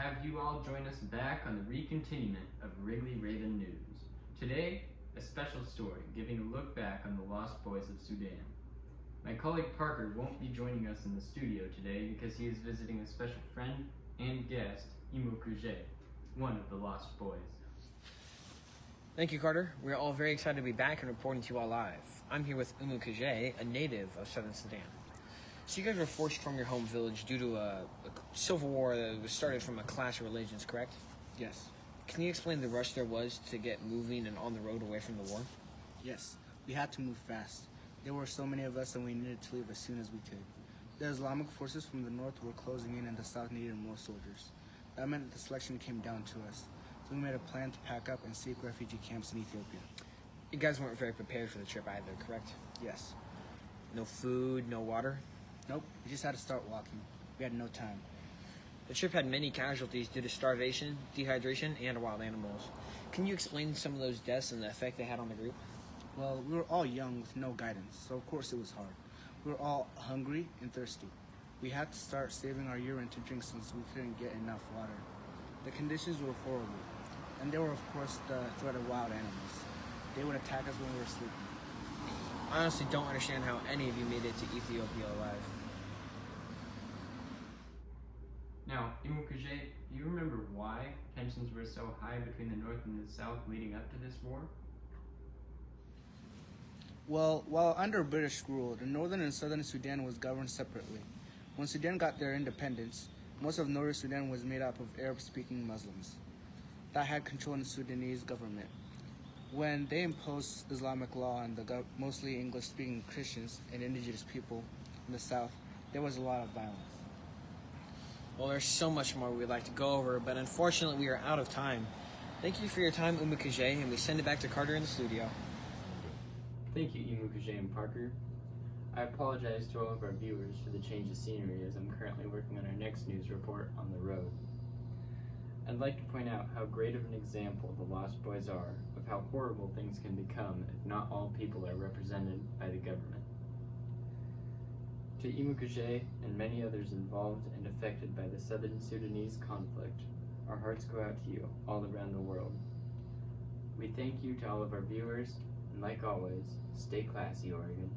have you all join us back on the recontinuement of Wrigley Raven News. Today, a special story giving a look back on the lost boys of Sudan. My colleague Parker won't be joining us in the studio today because he is visiting a special friend and guest, Imokuje, one of the lost boys. Thank you, Carter. We're all very excited to be back and reporting to you all live. I'm here with Imokuje, a native of southern Sudan. So you guys were forced from your home village due to a civil war that was started from a clash of religions, correct? Yes. Can you explain the rush there was to get moving and on the road away from the war? Yes. We had to move fast. There were so many of us and we needed to leave as soon as we could. The Islamic forces from the north were closing in and the south needed more soldiers. That meant the selection came down to us. So we made a plan to pack up and seek refugee camps in Ethiopia. You guys weren't very prepared for the trip either, correct? Yes. No food, no water? Nope. We just had to start walking. We had no time. The trip had many casualties due to starvation, dehydration, and wild animals. Can you explain some of those deaths and the effect they had on the group? Well, we were all young with no guidance, so of course it was hard. We were all hungry and thirsty. We had to start saving our urine to drink since we couldn't get enough water. The conditions were horrible, and there were of course the threat of wild animals. They would attack us when we were sleeping. I honestly don't understand how any of you made it to Ethiopia alive. Now, Imokuje, do you remember why tensions were so high between the North and the South leading up to this war? Well, while under British rule, the northern and southern Sudan was governed separately. When Sudan got their independence, most of northern Sudan was made up of Arab-speaking Muslims that had control in the Sudanese government. When they imposed Islamic law on the mostly English-speaking Christians and indigenous people in the south, there was a lot of violence. Well, there's so much more we'd like to go over, but unfortunately we are out of time. Thank you for your time, Imokuje, and we send it back to Carter in the studio. Thank you, Imokuje and Parker. I apologize to all of our viewers for the change of scenery as I'm currently working on our next news report on the road. I'd like to point out how great of an example the Lost Boys are of how horrible things can become if not all people are represented by the government. To Imokuje and many others involved and affected by the southern Sudanese conflict, our hearts go out to you all around the world. We thank you to all of our viewers, and like always, stay classy, Oregon.